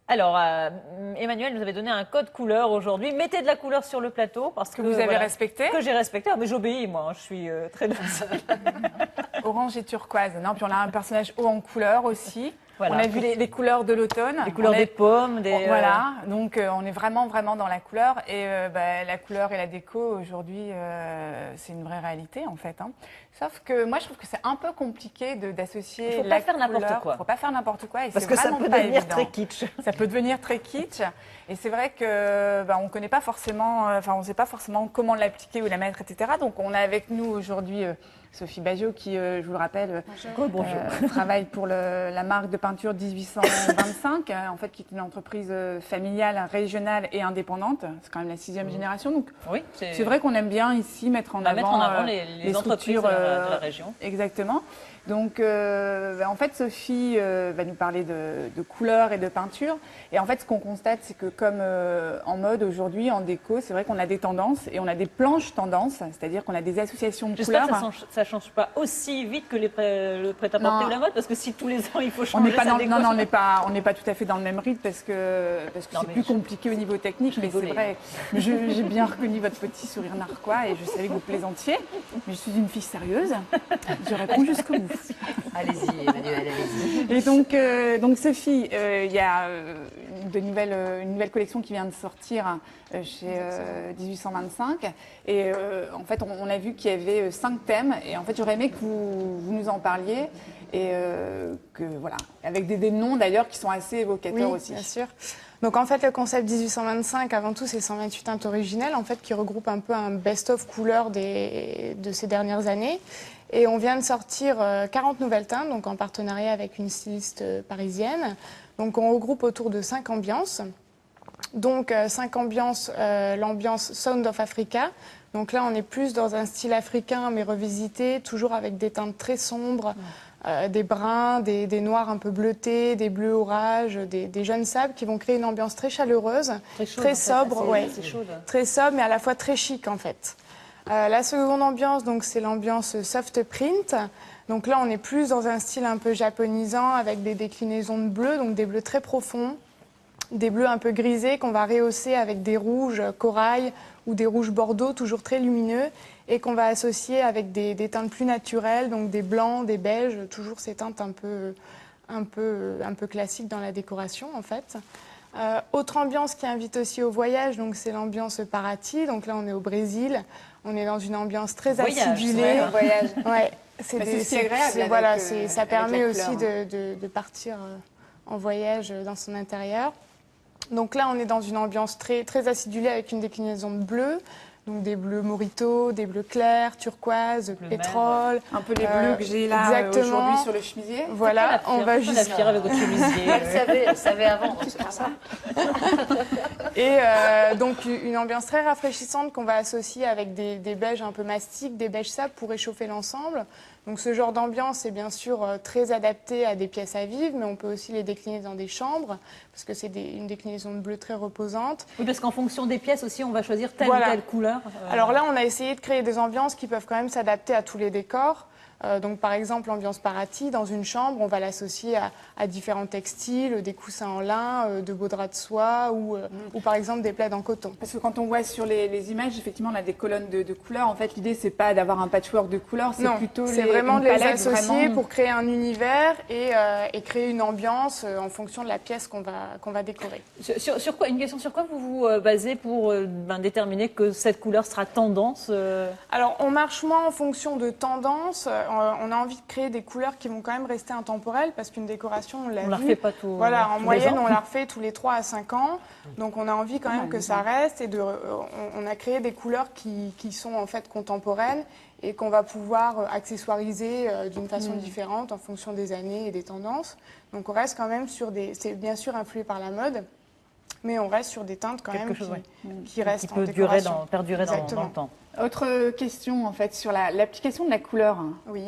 Alors, Emmanuel nous avait donné un code couleur aujourd'hui. Mettez de la couleur sur le plateau. Parce que vous avez respecté. Que j'ai respecté. Ah, mais j'obéis, moi. Hein, je suis très docile. Orange et turquoise. Non, puis on a un personnage haut en couleur aussi. Voilà. On a vu les couleurs de l'automne. Les couleurs des pommes. Voilà, donc on est vraiment dans la couleur. Et la couleur et la déco, aujourd'hui, c'est une vraie réalité en fait. Hein. Sauf que moi, je trouve que c'est un peu compliqué d'associer la couleur. Il ne faut pas faire n'importe quoi. Il ne faut pas faire n'importe quoi. Parce que ça peut devenir très kitsch. Ça peut devenir très kitsch. Et c'est vrai que on ne connaît pas forcément, on ne sait pas forcément comment l'appliquer ou la mettre, etc. Donc on a avec nous aujourd'hui Sophie Bagiot qui, je vous le rappelle, travaille pour la marque de peinture 1825, en fait, qui est une entreprise familiale, régionale et indépendante. C'est quand même la 6e génération. Donc, oui, c'est vrai qu'on aime bien ici mettre en avant les entreprises de la région. Exactement. Donc, en fait, Sophie va nous parler de couleurs et de peinture. Et en fait, ce qu'on constate, c'est que comme en mode aujourd'hui, en déco, c'est vrai qu'on a des tendances et on a des planches tendances, c'est-à-dire qu'on a des associations de couleurs. J'espère que ça ne change pas aussi vite que le prêt-à-porter ou la mode, parce que si tous les ans il faut changer sa déco... Non, on n'est pas tout à fait dans le même rythme parce que c'est plus compliqué au niveau technique. Mais c'est vrai, j'ai bien reconnu votre petit sourire narquois et je savais que vous plaisantiez. Mais je suis une fille sérieuse. Je réponds jusqu'au bout. Allez-y, Emmanuel, allez-y. Et donc Sophie, il y a une nouvelle collection qui vient de sortir chez 1825. Et en fait, on a vu qu'il y avait 5 thèmes. Et en fait, j'aurais aimé que vous nous en parliez. Et voilà, avec des noms d'ailleurs qui sont assez évocateurs aussi. Bien sûr. Donc en fait, le concept 1825, avant tout, c'est 128 teintes originelles, en fait, qui regroupe un peu un best-of couleurs de ces dernières années. Et on vient de sortir 40 nouvelles teintes, donc en partenariat avec une styliste parisienne. Donc on regroupe autour de 5 ambiances. Donc 5 ambiances, l'ambiance Sound of Africa. Donc là, on est plus dans un style africain, mais revisité, toujours avec des teintes très sombres, des bruns, des noirs un peu bleutés, des bleus orages, des jaunes sables qui vont créer une ambiance très chaleureuse, très sobre, très sobre, mais à la fois très chic en fait. La seconde ambiance, donc, c'est l'ambiance soft print. Donc là, on est plus dans un style un peu japonisant avec des déclinaisons de bleus, donc des bleus très profonds, des bleus un peu grisés qu'on va rehausser avec des rouges corail ou des rouges bordeaux, toujours très lumineux, et qu'on va associer avec des teintes plus naturelles, donc des blancs, des beiges, toujours ces teintes un peu classiques dans la décoration en fait. Autre ambiance qui invite aussi au voyage, donc c'est l'ambiance Paraty. Donc là, on est au Brésil. On est dans une ambiance très acidulée. Voyage. Ouais, c'est agréable. Voilà, ça permet aussi de partir en voyage dans son intérieur. Donc là, on est dans une ambiance très, très acidulée avec une déclinaison de bleu. Donc des bleus morito, des bleus clairs, turquoise, pétrole. Un peu les bleus que j'ai là aujourd'hui sur le chemisier. Voilà, on va juste... la fière avec votre chemisier. Elle savait avant, c'est pour ça. Et donc une ambiance très rafraîchissante qu'on va associer avec des beiges un peu mastiques, des beiges sable pour réchauffer l'ensemble. Donc ce genre d'ambiance est bien sûr très adapté à des pièces à vivre, mais on peut aussi les décliner dans des chambres, parce que c'est une déclinaison de bleu très reposante. Oui, parce qu'en fonction des pièces aussi, on va choisir telle ou telle couleur. Alors là, on a essayé de créer des ambiances qui peuvent quand même s'adapter à tous les décors. Donc par exemple, l'ambiance Paraty, dans une chambre, on va l'associer à différents textiles, des coussins en lin, de beaux draps de soie ou par exemple des plaids en coton. Parce que quand on voit sur les images, effectivement, on a des colonnes de couleurs. En fait, l'idée, c'est pas d'avoir un patchwork de couleurs, c'est plutôt c'est vraiment de les associer pour créer un univers et créer une ambiance en fonction de la pièce qu'on va décorer. Sur quoi, une question, sur quoi vous vous basez pour déterminer que cette couleur sera tendance Alors, on marche moins en fonction de tendance. On a envie de créer des couleurs qui vont quand même rester intemporelles parce qu'une décoration, on l'a vu. On la refait pas tout. Voilà, en moyenne, on la refait tous les 3 à 5 ans. Donc, on a envie quand même que ça reste. Et on a créé des couleurs qui sont en fait contemporaines et qu'on va pouvoir accessoiriser d'une façon différente en fonction des années et des tendances. Donc, on reste quand même sur des... C'est bien sûr influé par la mode, mais on reste sur des teintes quand même qui restent en décoration. Perdurer dans le temps. Autre question en fait sur l'application de la couleur. Oui.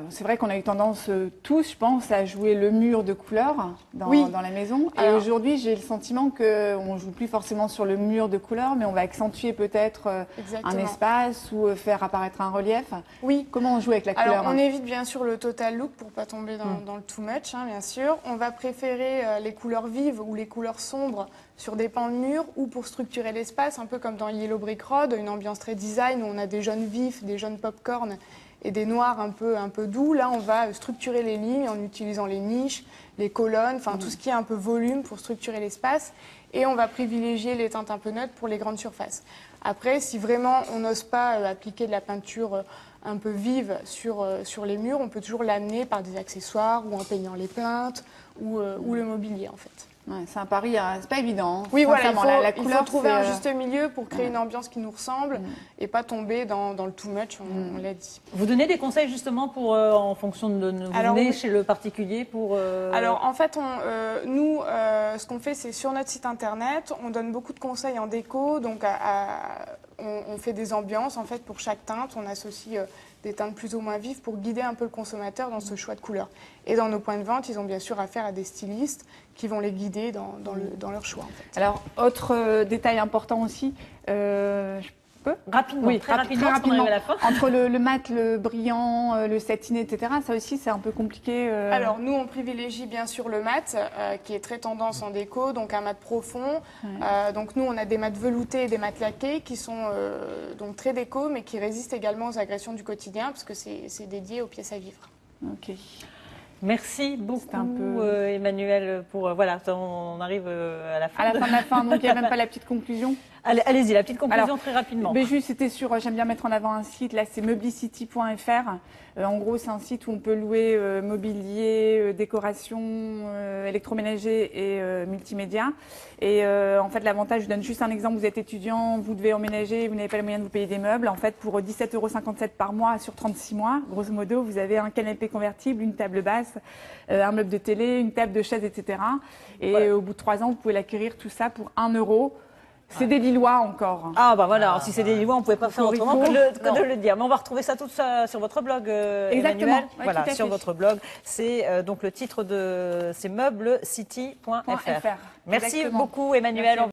C'est vrai qu'on a eu tendance tous, je pense, à jouer le mur de couleur dans la maison. Et Alors, aujourd'hui, j'ai le sentiment qu'on ne joue plus forcément sur le mur de couleur, mais on va accentuer peut-être un espace ou faire apparaître un relief. Oui. Comment on joue avec la couleur? Alors, on évite bien sûr le total look pour pas tomber dans le too much, hein, bien sûr. On va préférer les couleurs vives ou les couleurs sombres sur des pans de mur ou pour structurer l'espace, un peu comme dans Yellow Brick Road, une ambiance très design où on a des jaunes vifs, des jaunes popcorn et des noirs un peu doux. Là, on va structurer les lignes en utilisant les niches, les colonnes, enfin tout ce qui est un peu volume pour structurer l'espace. Et on va privilégier les teintes un peu neutres pour les grandes surfaces. Après, si vraiment on n'ose pas appliquer de la peinture un peu vive sur les murs, on peut toujours l'amener par des accessoires ou en peignant les plinthes ou le mobilier en fait. Ouais, c'est un pari, c'est pas évident. Oui, voilà, la il couleur, faut trouver un juste milieu pour créer une ambiance qui nous ressemble et pas tomber dans le too much, on l'a dit. Vous donnez des conseils justement pour, en fonction de vous venez chez le particulier pour... Alors en fait, nous, ce qu'on fait, c'est sur notre site internet, on donne beaucoup de conseils en déco, donc on fait des ambiances en fait pour chaque teinte, on associe des teintes plus ou moins vives pour guider un peu le consommateur dans ce choix de couleurs. Et dans nos points de vente, ils ont bien sûr affaire à des stylistes qui vont les guider dans leur choix. En fait. Alors, autre détail important aussi, rapidement, oui, très rapidement, parce qu'on arrive à la fin. Entre le mat, le brillant, le satiné, etc., ça aussi c'est un peu compliqué. Alors nous on privilégie bien sûr le mat, qui est très tendance en déco, donc un mat profond. Ouais. Donc nous on a des mats veloutés et des mats laqués qui sont donc très déco, mais qui résistent également aux agressions du quotidien, parce que c'est dédié aux pièces à vivre. Ok. Merci beaucoup Emmanuelle pour voilà, on arrive à la fin. À la fin de la fin, donc il n'y a même pas la petite conclusion. Allez-y, la petite conclusion très rapidement. Mais juste, c'était sur, j'aime bien mettre en avant un site, là c'est meublicityfr. En gros, c'est un site où on peut louer mobilier, décoration, électroménager et multimédia. Et en fait, l'avantage, je donne juste un exemple, vous êtes étudiant, vous devez emménager, vous n'avez pas les moyens de vous payer des meubles. En fait, pour 17,57 € par mois sur 36 mois, grosso modo, vous avez un canapé convertible, une table basse, un meuble de télé, une table de chaise, etc. Et voilà. Au bout de 3 ans, vous pouvez l'acquérir tout ça pour 1 €. C'est des Lillois encore. Ah bah voilà, si c'est des Lillois, on ne pouvait pas faire autrement que de le dire. Mais on va retrouver ça tout ça sur votre blog, exactement. Emmanuelle. Ouais, voilà, sur votre blog. C'est donc le titre de c'est meublescity.fr. Merci beaucoup Emmanuelle. Merci.